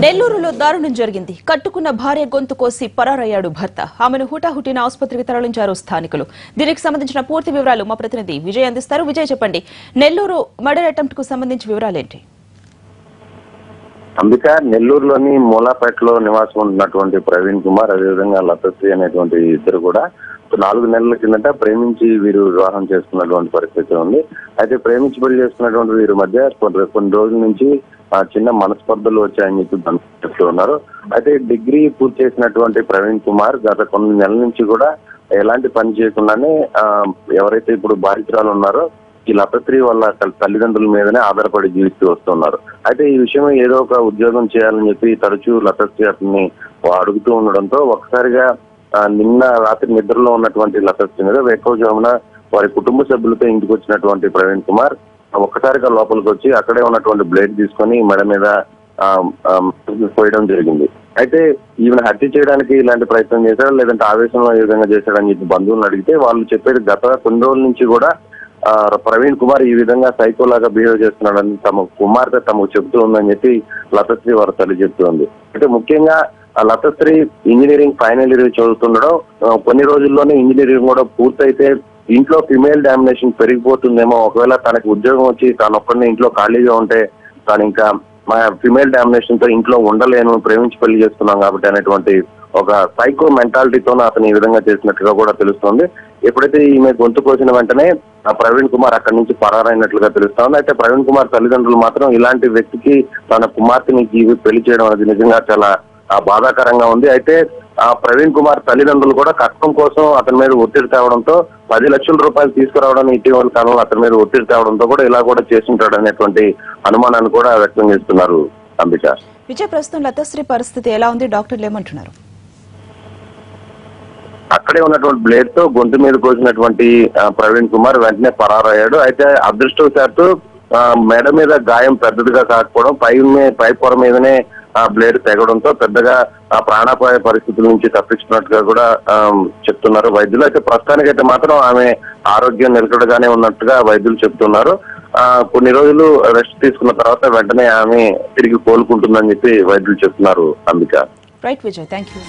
నెల్లూరులో దారుణం జరిగింది. కట్టుకున్న భార్య గొంతు కోసి పరారయ్యాడు భర్త. ఆమెను హుటాహుటిన ఆసుపత్రికి తరలించారు స్థానికులు. దీనికి సంబంధించిన పూర్తి వివరాలు మా ప్రతినిధి విజయ్ అందిస్తారు. విజయ్, చెప్పండి, నెల్లూరు మర్డర్ అటెంప్ట్ కు సంబంధించి వివరాలేంటి? అంబిక, నెల్లూరులోని మూలాపేటలో నివాసం ఉన్నటువంటి ప్రవీణ్ కుమార్, అదేవిధంగా లతశ్రీ అనేటువంటి ఇద్దరు కూడా 4 నెలల కిందట ప్రేమించి వీరు వివాహం చేసుకున్నటువంటి పరిస్థితి ఉంది. అయితే ప్రేమించి పెళ్లి చేసుకున్నటువంటి వీరి మధ్య కొన్ని రోజుల నుంచి చిన్న మనస్పర్ధలు వచ్చాయని చెప్పి చెప్తూ ఉన్నారు. అయితే డిగ్రీ పూర్తి చేసినటువంటి ప్రవీణ్ కుమార్ గత కొన్ని నెలల నుంచి కూడా ఎలాంటి పని చేయకుండానే ఎవరైతే ఇప్పుడు బాధితురాలు ఉన్నారో ఈ లతశ్రీ వాళ్ళ తల్లిదండ్రుల మీదనే ఆధారపడి జీవిస్తూ వస్తున్నారు. అయితే ఈ విషయం ఏదో ఒక ఉద్యోగం చేయాలని చెప్పి తరచూ లతశ్రీ అతన్ని అడుగుతూ ఉండడంతో ఒకసారిగా నిన్న రాత్రి నిద్రలో ఉన్నటువంటి లతశ్రీ మీద వేకువజామున వారి కుటుంబ సభ్యులతో ఇంటికి వచ్చినటువంటి ప్రవీణ్ కుమార్ ఒక్కసారిగా లోపలికి వచ్చి అక్కడే ఉన్నటువంటి బ్లేడ్ తీసుకొని మెడ మీద పోయడం జరిగింది. అయితే ఈమెను హత్య చేయడానికి ఇలాంటి ప్రయత్నం చేశాడు, లేదంటే ఆవేశంలో ఈ విధంగా చేశాడని చెప్పి బంధువులను అడిగితే వాళ్ళు చెప్పేది గత కొన్ని రోజుల నుంచి కూడా ప్రవీణ్ కుమార్ ఈ విధంగా సైకోలాగా బిహేవ్ చేస్తున్నాడని తమ కుమార్తె తమకు చెబుతూ ఉందని చెప్పి లతశ్రీ వారి తల్లి చెప్తూ ఉంది. అయితే ముఖ్యంగా లతశ్రీ ఇంజనీరింగ్ ఫైనల్ ఇయర్ చదువుతుండడం, కొన్ని రోజుల్లోనే ఇంజనీరింగ్ కూడా పూర్తయితే ఇంట్లో ఫిమేల్ డామినేషన్ పెరిగిపోతుందేమో, ఒకవేళ తనకి ఉద్యోగం వచ్చి తాను ఒక్కడిని ఇంట్లో ఖాళీగా ఉంటే తాను ఇంకా మా ఫిమేల్ డామినేషన్ తో ఇంట్లో ఉండలేను, ప్రేమించి పెళ్లి చేస్తున్నాం కాబట్టి అనేటువంటి ఒక సైకో మెంటాలిటీతో అతను ఈ విధంగా చేసినట్టుగా కూడా తెలుస్తోంది. ఎప్పుడైతే ఈమె గొంతు కోసిన వెంటనే ప్రవీణ్ కుమార్ అక్కడి నుంచి పరారైనట్లుగా తెలుస్తోంది. అయితే ప్రవీణ్ కుమార్ తల్లిదండ్రులు మాత్రం ఇలాంటి వ్యక్తికి తన కుమార్తెని పెళ్లి చేయడం అనేది నిజంగా చాలా బాధాకరంగా ఉంది. అయితే ప్రవీణ్ కుమార్ తల్లిదండ్రులు కూడా కట్నం కోసం అతని మీద ఒత్తిడి తేవడంతో 10 లక్షల రూపాయలు తీసుకురావడం ఇటీవల కాలంలో అతని మీద ఒత్తిడి తేవడంతో కూడా ఇలా కూడా చేస్తుంటాడు అనేటువంటి అనుమానాన్ని కూడా వ్యక్తం చేస్తున్నారు. అంబిక, విజయ్, ప్రస్తుతం లతశ్రీ పరిస్థితి ఎలా ఉంది? డాక్టర్లు ఏమంటున్నారు? అక్కడే ఉన్నటువంటి బ్లేడ్ తో గొంతు మీద కోసినటువంటి ప్రవీణ్ కుమార్ వెంటనే పరారయ్యాడు. అయితే అదృష్టవశాత్తు మెడ మీద గాయం పెద్దదిగా కాకపోవడం, పై పొర మీదనే బ్లేడ్ తెగడంతో పెద్దగా ప్రాణాపాయ పరిస్థితుల నుంచి తప్పించుకున్నట్టుగా కూడా చెప్తున్నారు వైద్యులు. అయితే ప్రస్తుతానికైతే మాత్రం ఆమె ఆరోగ్యం నిలకడగానే ఉన్నట్టుగా వైద్యులు చెప్తున్నారు. కొన్ని రోజులు రెస్ట్ తీసుకున్న తర్వాత వెంటనే ఆమె తిరిగి కోలుకుంటుందని చెప్పి వైద్యులు చెప్తున్నారు. Ambika, right Vijay, thank you.